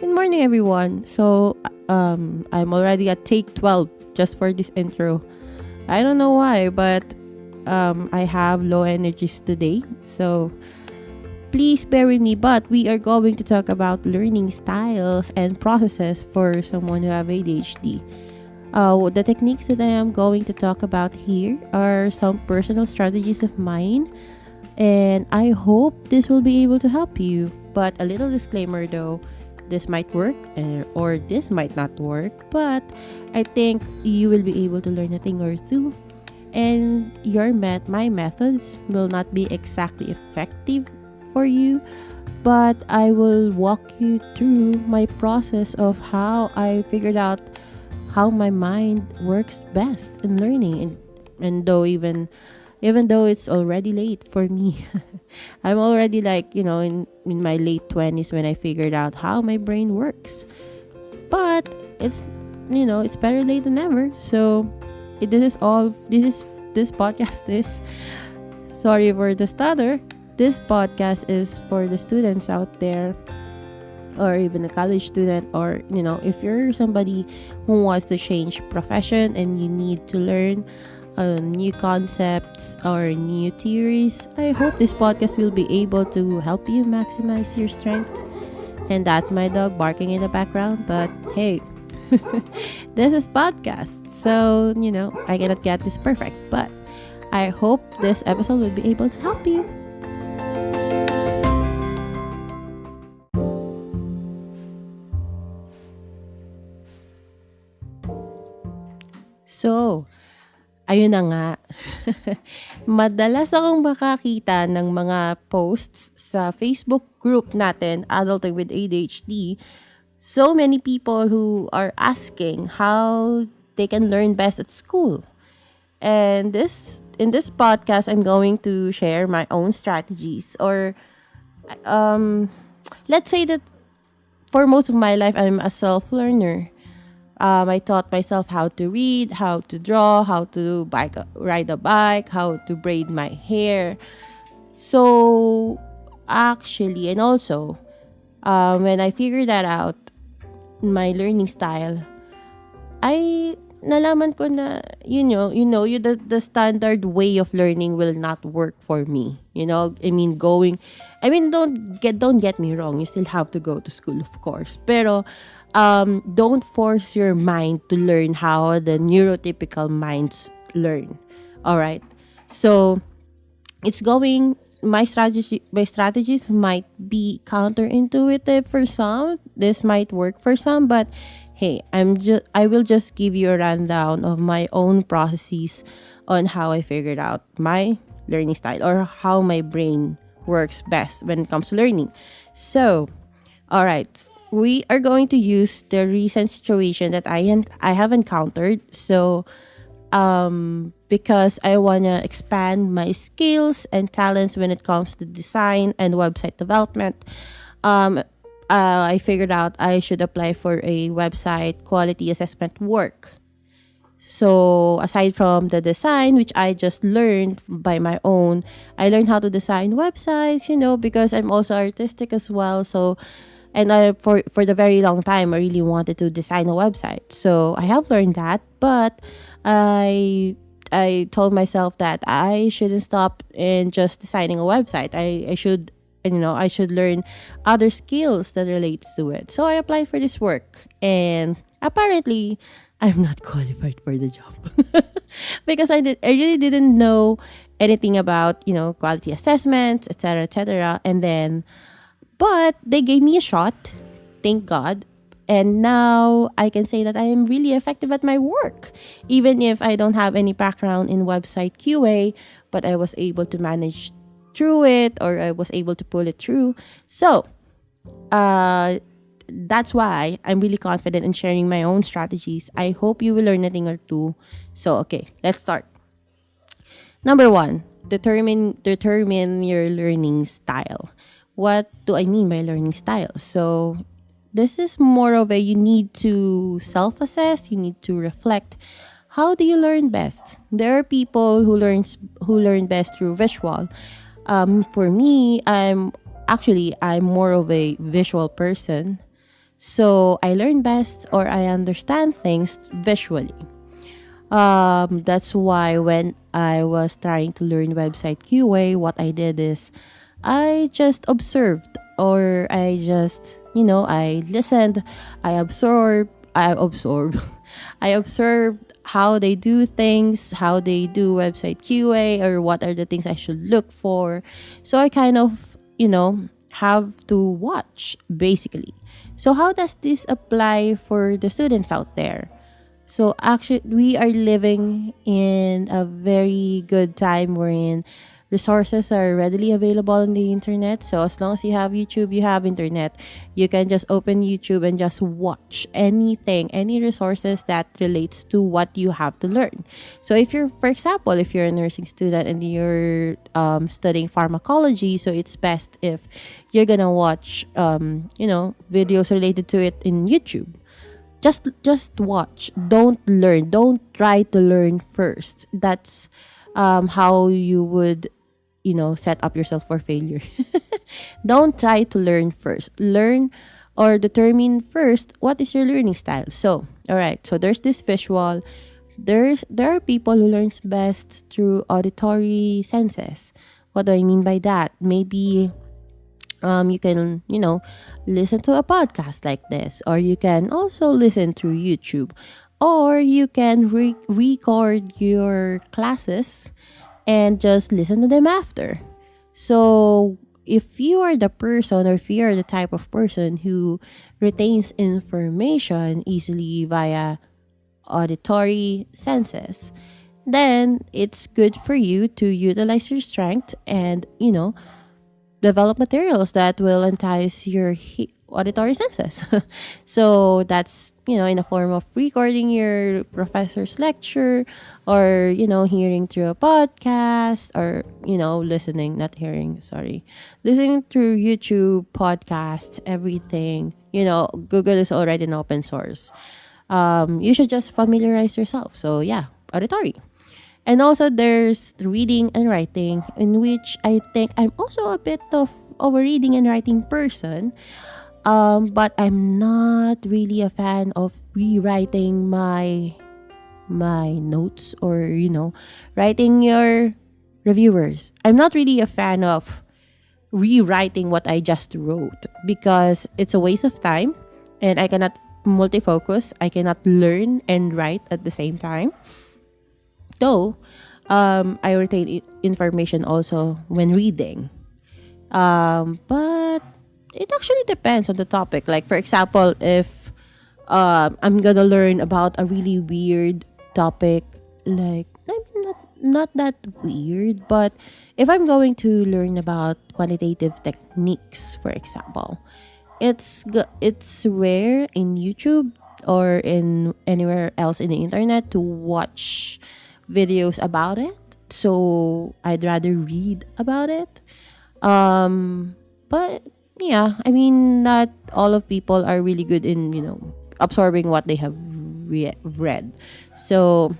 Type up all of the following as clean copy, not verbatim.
Good morning, everyone. I'm already at take 12 just for this intro. I don't know why, but I have low energies today. So, please bear with me. But we are going to talk about learning styles and processes for someone who have ADHD. The techniques that I am going to talk about here are some personal strategies of mine, and I hope this will be able to help you. But a little disclaimer though, this might work or this might not work, but I think you will be able to learn a thing or two. And my methods will not be exactly effective for you, but I will walk you through my process of how I figured out how my mind works best in learning, and though even though it's already late for me. I'm already like, in my late 20s when I figured out how my brain works. But it's, it's better late than never. So this podcast is, sorry for the stutter. This podcast is for the students out there, or even a college student, or if you're somebody who wants to change profession and you need to learn new concepts or new theories. I hope this podcast will be able to help you maximize your strength. And that's my dog barking in the background, but hey, this is podcast, so I cannot get this perfect, but I hope this episode will be able to help you. So, ayun na nga. Madalas akong makakita ng mga posts sa Facebook group natin, Adulting with ADHD. So many people who are asking how they can learn best at school. And in this podcast, I'm going to share my own strategies, or let's say that for most of my life, I'm a self-learner. I taught myself how to read, how to draw, how to ride a bike, how to braid my hair. So, actually, and also, when I figured that out, my learning style, I nalaman ko na, the standard way of learning will not work for me. Don't get me wrong. You still have to go to school, of course. Pero, don't force your mind to learn how the neurotypical minds learn. All right. So my strategies might be counterintuitive for some. This might work for some, but hey, I will just give you a rundown of my own processes on how I figured out my learning style, or how my brain works best when it comes to learning. So, all right, we are going to use the recent situation that I have encountered. So, because I want to expand my skills and talents when it comes to design and website development, I figured out I should apply for a website quality assessment work. So, aside from the design, which I just learned by my own, I learned how to design websites, because I'm also artistic as well. So, and for the very long time, I really wanted to design a website. So, I have learned that, but I told myself that I shouldn't stop in just designing a website. I should I should learn other skills that relates to it. So I applied for this work, and apparently I'm not qualified for the job because I really didn't know anything about quality assessments, etc., etc. And then, but they gave me a shot, thank God. And now I can say that I am really effective at my work, even if I don't have any background in website QA, but I was able to manage through it, or I was able to pull it through. So, that's why I'm really confident in sharing my own strategies. I hope you will learn a thing or two. So, okay, let's start. Number 1, determine your learning style. What do I mean by learning style? So, this is more of a, you need to self-assess, you need to reflect. How do you learn best? There are people who learn best through visual. For me, I'm more of a visual person. So I learn best, or I understand things visually. That's why when I was trying to learn website QA, what I did is I just observed, or I just, I listened, I absorbed, I observed how they do things, how they do website QA, or what are the things I should look for. So I kind of, have to watch basically. So how does this apply for the students out there? So actually, we are living in a very good time wherein resources are readily available on the internet. So as long as you have YouTube, you have internet, you can just open YouTube and just watch anything, any resources that relates to what you have to learn. So if you're, for example, if you're a nursing student and you're studying pharmacology, so it's best if you're gonna watch, videos related to it in YouTube. Just watch, don't learn, don't try to learn first. That's how you would, set up yourself for failure. Don't try to learn first, learn or determine first what is your learning style. So all right, so there's this visual, there are people who learns best through auditory senses. What do I mean by that? Maybe you can, listen to a podcast like this, or you can also listen through YouTube, or you can record your classes and just listen to them after. So if you are the person, or if you are the type of person who retains information easily via auditory senses, then it's good for you to utilize your strength and, develop materials that will entice your auditory senses. So that's, in a form of recording your professor's lecture, or, hearing through a podcast, or, listening, not hearing, sorry, listening through YouTube, podcast, everything. Google is already an open source. You should just familiarize yourself. So yeah, auditory. And also there's reading and writing, in which I think I'm also a bit of a reading and writing person. But I'm not really a fan of rewriting my notes, or writing your reviewers. I'm not really a fan of rewriting what I just wrote, because it's a waste of time, and I cannot multifocus. I cannot learn and write at the same time. Though, I retain information also when reading. But it actually depends on the topic. Like, for example, if I'm gonna learn about a really weird topic, like, I mean, not that weird, but if I'm going to learn about quantitative techniques, for example, it's rare in YouTube or in anywhere else in the internet to watch videos about it. So I'd rather read about it. But yeah, I mean, not all of people are really good in, absorbing what they have read. So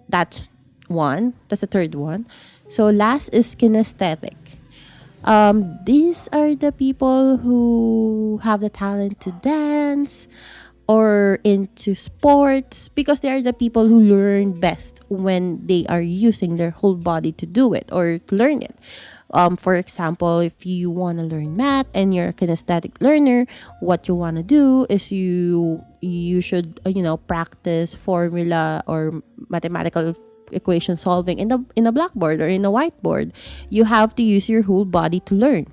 that's one. That's the third one. So last is kinesthetic. These are the people who have the talent to dance or into sports, because they are the people who learn best when they are using their whole body to do it or to learn it. For example, if you want to learn math and you're a kinesthetic learner, what you want to do is you should practice formula or mathematical equation solving in a blackboard or in a whiteboard. You have to use your whole body to learn.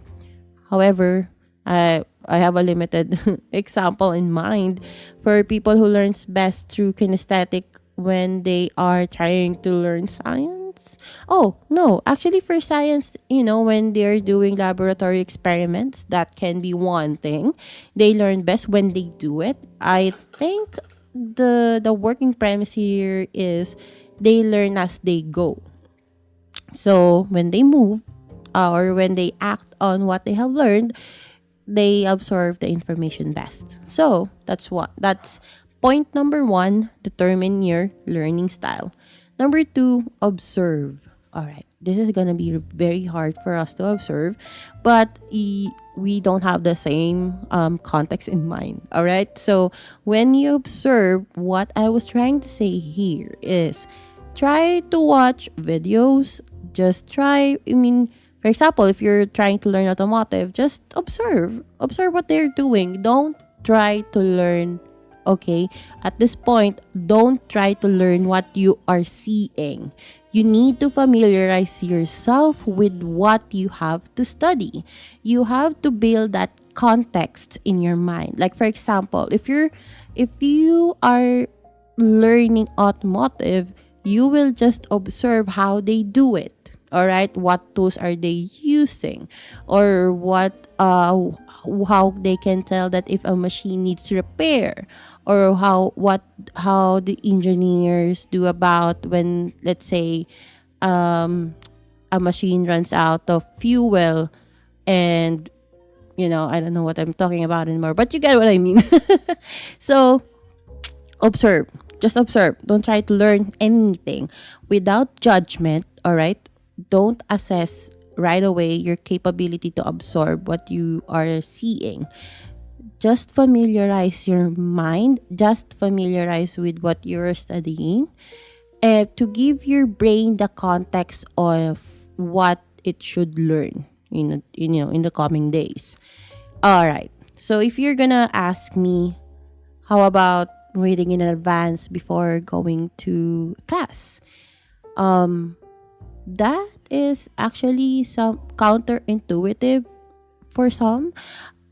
However, I have a limited example in mind for people who learns best through kinesthetic when they are trying to learn science. Oh, no, actually for science, when they're doing laboratory experiments, that can be one thing. They learn best when they do it. I think the working premise here is they learn as they go. So when they move, or when they act on what they have learned, they absorb the information best. So that's point number 1, determine your learning style. Number 2, observe. All right, this is gonna be very hard for us to observe, but we don't have the same context in mind. All right, so when you observe, what I was trying to say here is try to watch videos. Just try. I mean, for example, if you're trying to learn automotive, just observe what they're doing. Don't try to learn. Okay, at this point, don't try to learn what you are seeing. You need to familiarize yourself with what you have to study. You have to build that context in your mind. Like for example, if you are learning automotive, you will just observe how they do it. All right, what tools are they using, or how they can tell that if a machine needs repair, or how the engineers do about when, let's say, a machine runs out of fuel, and I don't know what I'm talking about anymore, but you get what I mean. So observe. Just observe. Don't try to learn anything without judgment, all right? Don't assess right away your capability to absorb what you are seeing. Just familiarize your mind, just familiarize with what you're studying, and to give your brain the context of what it should learn in the coming days. All right. So if you're gonna ask me, how about reading in advance before going to class? That is actually some counterintuitive for some.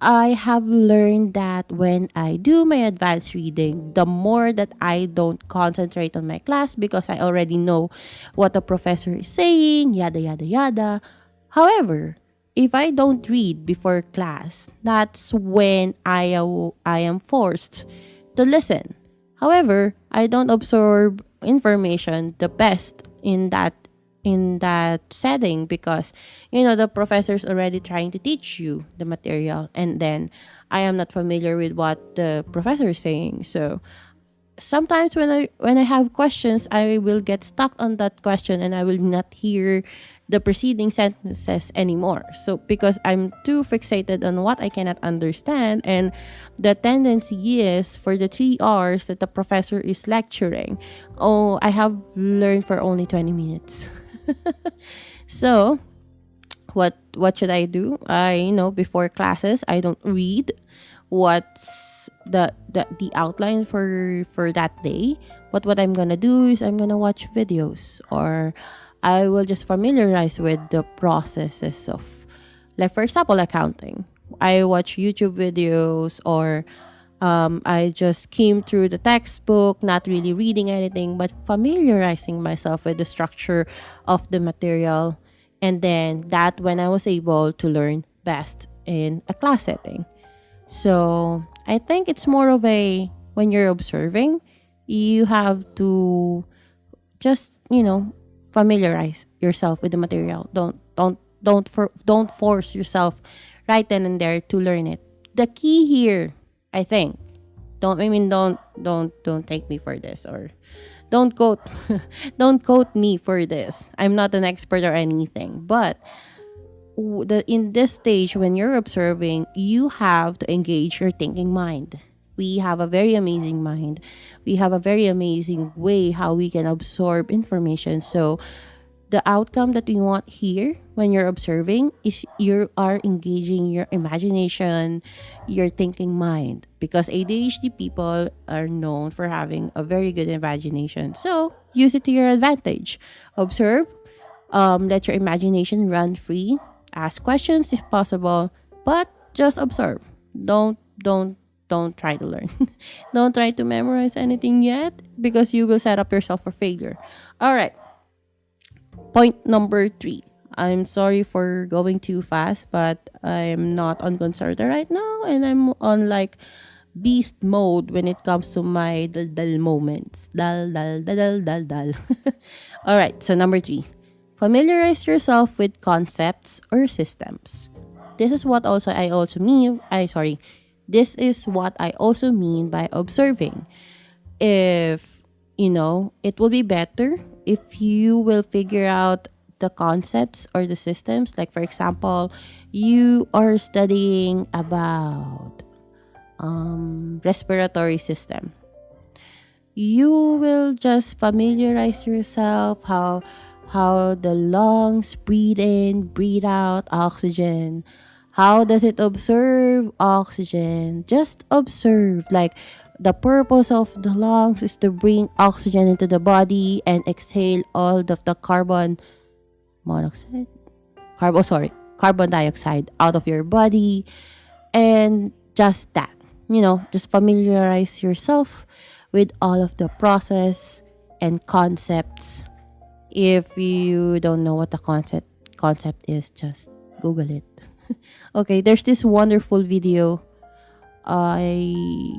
I have learned that when I do my advanced reading, the more that I don't concentrate on my class because I already know what the professor is saying, yada yada yada. However, if I don't read before class, that's when I am forced to listen. However, I don't absorb information the best in that setting because the professor's already trying to teach you the material, and then I am not familiar with what the professor is saying. So sometimes when I have questions, I will get stuck on that question and I will not hear the preceding sentences anymore. So because I'm too fixated on what I cannot understand, and the tendency is for the 3 hours that the professor is lecturing, oh, I have learned for only 20 minutes. So what should I do? Before classes, I don't read what's the outline for that day. But what I'm gonna do is I'm gonna watch videos, or I will just familiarize with the processes of, like for example, accounting. I watch YouTube videos, or I just came through the textbook, not really reading anything, but familiarizing myself with the structure of the material. And then that when I was able to learn best in a class setting. So I think it's more of a, when you're observing, you have to just, familiarize yourself with the material. Don't force yourself right then and there to learn it. The key here, I think, don't take me for this, or don't quote don't quote me for this. I'm not an expert or anything, but in this stage when you're observing, you have to engage your thinking mind. We have a very amazing mind. We have a very amazing way how we can absorb information. So the outcome that we want here when you're observing is you are engaging your imagination, your thinking mind, because ADHD people are known for having a very good imagination. So use it to your advantage. Observe, let your imagination run free, ask questions if possible, but just observe. Don't try to learn. Don't try to memorize anything yet, because you will set up yourself for failure. All right. Point number 3. I'm sorry for going too fast, but I'm not on concerta right now, and I'm on like beast mode when it comes to my dal moments. Dal dal dal dal dal dal. All right, so number 3. Familiarize yourself with concepts or systems. This is what also I also mean. This is what I also mean by observing. If it will be better if you will figure out the concepts or the systems. Like for example, you are studying about respiratory system. You will just familiarize yourself how the lungs breathe in, breathe out oxygen. How does it observe oxygen? Just observe. Like the purpose of the lungs is to bring oxygen into the body and exhale all of the carbon monoxide. Carbon dioxide out of your body, and just that, just familiarize yourself with all of the process and concepts. If you don't know what the concept is, just Google it. Okay, there's this wonderful video. Already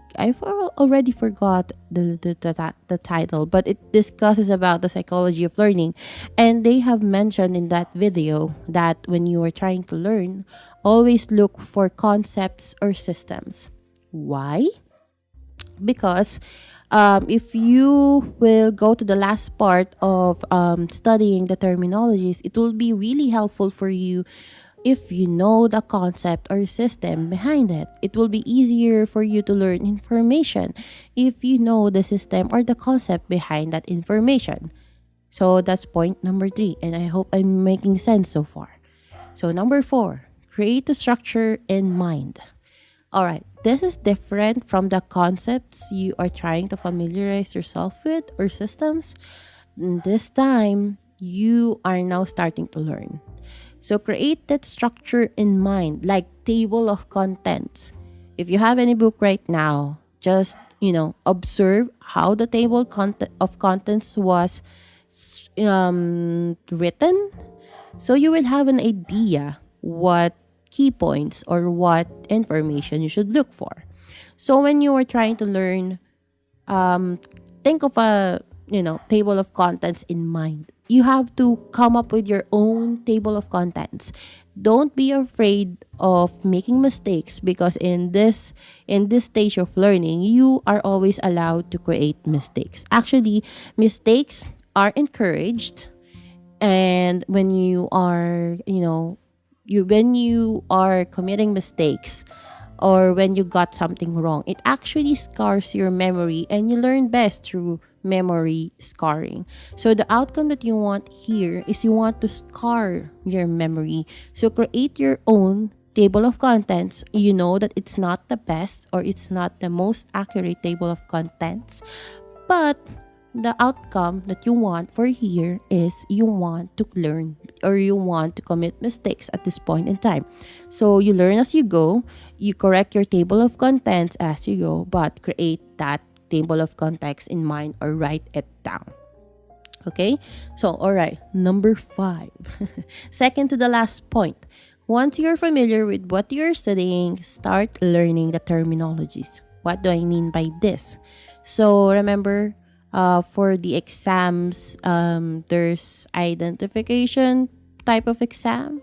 forgot the title, but it discusses about the psychology of learning, and they have mentioned in that video that when you are trying to learn, always look for concepts or systems. Why? Because if you will go to the last part of studying the terminologies, it will be really helpful for you if you know the concept or system behind it. It will be easier for you to learn information if you know the system or the concept behind that information. So that's point number 3, and I hope I'm making sense so far. So number 4, create a structure in mind. All right, this is different from the concepts you are trying to familiarize yourself with or systems. This time, you are now starting to learn. So create that structure in mind, like table of contents. If you have any book right now, just, observe how the table of contents was written. So you will have an idea what key points or what information you should look for. So when you are trying to learn, think of a table of contents in mind. You have to come up with your own table of contents. Don't be afraid of making mistakes, because in this stage of learning, you are always allowed to create mistakes. Actually, mistakes are encouraged. And when you are when you are committing mistakes, or when you got something wrong, it actually scars your memory, and you learn best through memory scarring. So the outcome that you want here is you want to scar your memory. So create your own table of contents. You know that it's not the best or it's not the most accurate table of contents, but the outcome that you want for here is you want to learn, or you want to commit mistakes at this point in time. So you learn as you go, you correct your table of contents as you go, but create that table of contents in mind or write it down. Okay, so all right, number 5. Second to the last point. Once you're familiar with what you're studying, start learning the terminologies. What do I mean by this? So remember, for the exams, there's identification type of exam.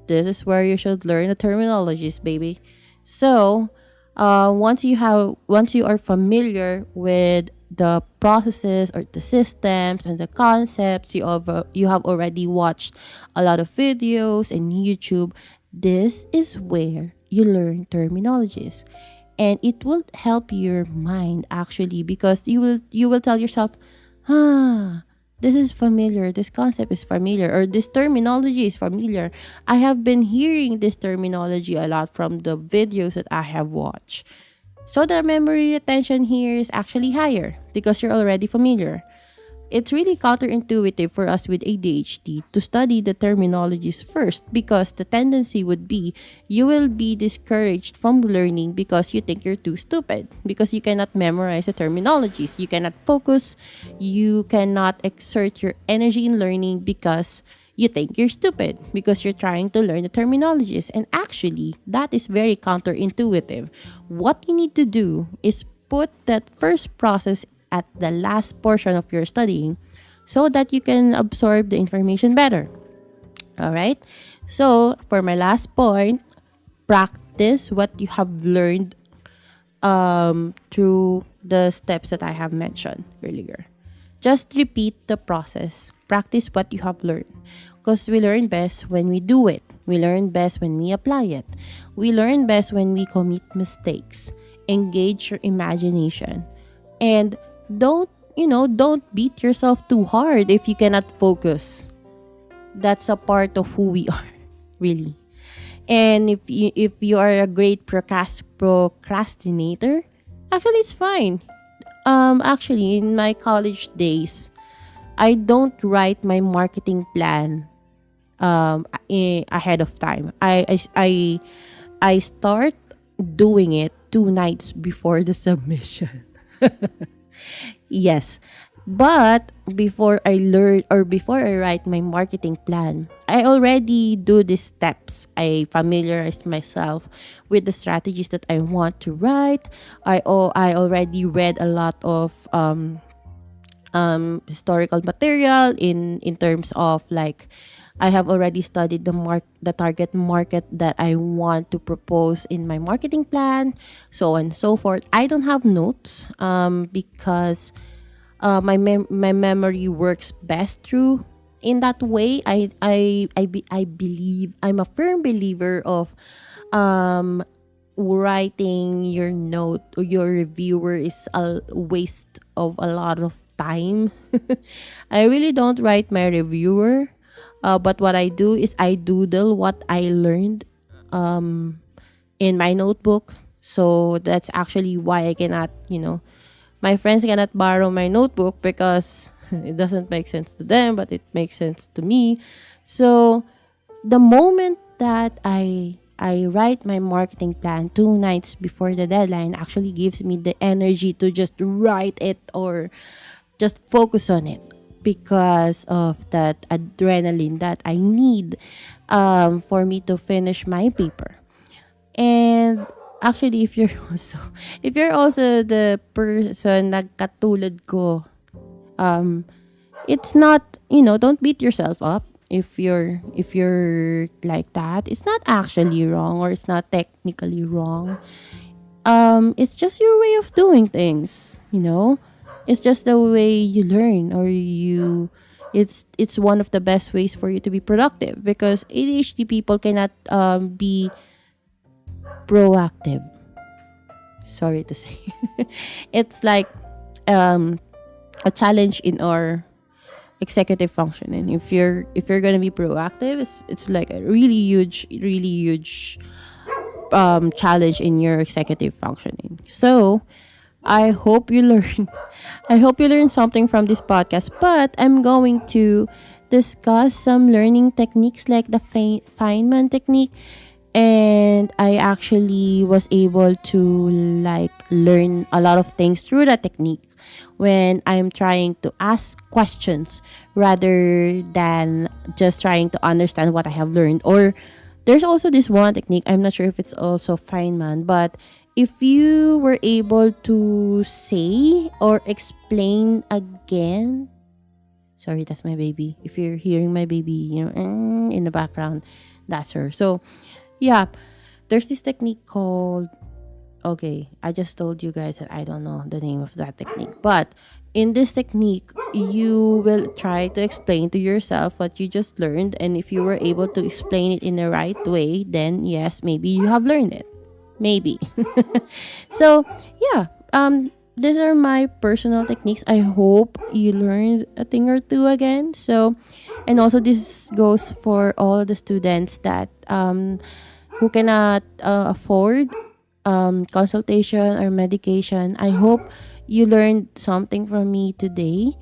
This is where you should learn the terminologies, baby. So, once you are familiar with the processes or the systems and the concepts, you have already watched a lot of videos in YouTube. This is where you learn terminologies, and it will help your mind actually, because you will tell yourself, this is familiar, this concept is familiar, or this terminology is familiar. I have been hearing this terminology a lot from the videos that I have watched. So the memory retention here is actually higher because you're already familiar. It's really counterintuitive for us with ADHD to study the terminologies first, because the tendency would be you will be discouraged from learning because you think you're too stupid, because you cannot memorize the terminologies, you cannot focus, you cannot exert your energy in learning because you think you're stupid, because you're trying to learn the terminologies. And actually, that is very counterintuitive. What you need to do is put that first process at the last portion of your studying so that you can absorb the information better. All right? So, for my last point, practice what you have learned through the steps that I have mentioned earlier. Just repeat the process. Practice what you have learned. Because we learn best when we do it. We learn best when we apply it. We learn best when we commit mistakes. Engage your imagination. And don't beat yourself too hard if you cannot focus. That's a part of who we are, really. And if you are a great procrastinator, actually it's fine. Actually, in my college days, I don't write my marketing plan ahead of time. I start doing it 2 nights before the submission. Yes. But before I learn or before I write my marketing plan, I already do these steps. I familiarize myself with the strategies that I want to write. I already read a lot of historical material in terms of like I have already studied the target market that I want to propose in my marketing plan, so on and so forth. I don't have notes because my memory works best through in that way. I believe I'm a firm believer of um writing your note or your reviewer is a waste of a lot of time. I really don't write my reviewer, but what I do is I doodle what I learned in my notebook. So that's actually why I cannot, my friends cannot borrow my notebook because it doesn't make sense to them, but it makes sense to me. So the moment that I write my marketing plan 2 nights before the deadline actually gives me the energy to just write it or just focus on it because of that adrenaline that I need for me to finish my paper. And actually, if you're also the person na katulad ko, it's not, don't beat yourself up if you're like that. It's not actually wrong or it's not technically wrong. It's just your way of doing things. It's just the way you learn or it's one of the best ways for you to be productive because ADHD people cannot be proactive. Sorry to say. It's like um a challenge in our executive functioning. If you're gonna be proactive, it's like a really huge challenge in your executive functioning. So I hope you learn I hope you learn something from this podcast, but I'm going to discuss some learning techniques like the Feynman technique, and I actually was able to like learn a lot of things through that technique when I'm trying to ask questions rather than just trying to understand what I have learned. Or there's also this one technique, I'm not sure if it's also Feynman, but if you were able to say or explain again, sorry, that's my baby. If you're hearing my baby, in the background, that's her. So yeah, there's this technique called, okay, I just told you guys that I don't know the name of that technique, but in this technique you will try to explain to yourself what you just learned, and if you were able to explain it in the right way, then yes, maybe you have learned it, maybe. So yeah, these are my personal techniques. I hope you learned a thing or two again. So, and also this goes for all the students that who cannot afford consultation or medication. I hope you learned something from me today.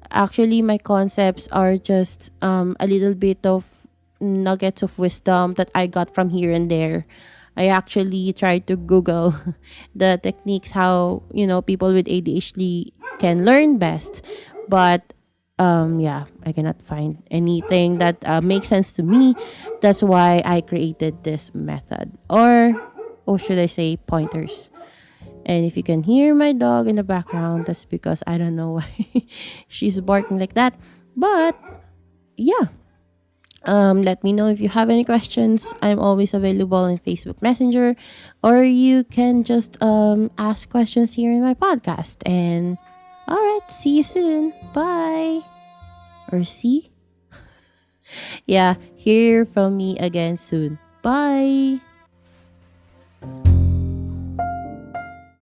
Actually, my concepts are just a little bit of nuggets of wisdom that I got from here and there. I actually tried to Google the techniques how people with ADHD can learn best, but yeah, I cannot find anything that makes sense to me. That's why I created this method, or should I say pointers. And if you can hear my dog in the background, that's because I don't know why she's barking like that. But yeah, let me know if you have any questions. I'm always available in Facebook Messenger, or you can just ask questions here in my podcast. And all right, see you soon. Bye. Or see Yeah, hear from me again soon. Bye.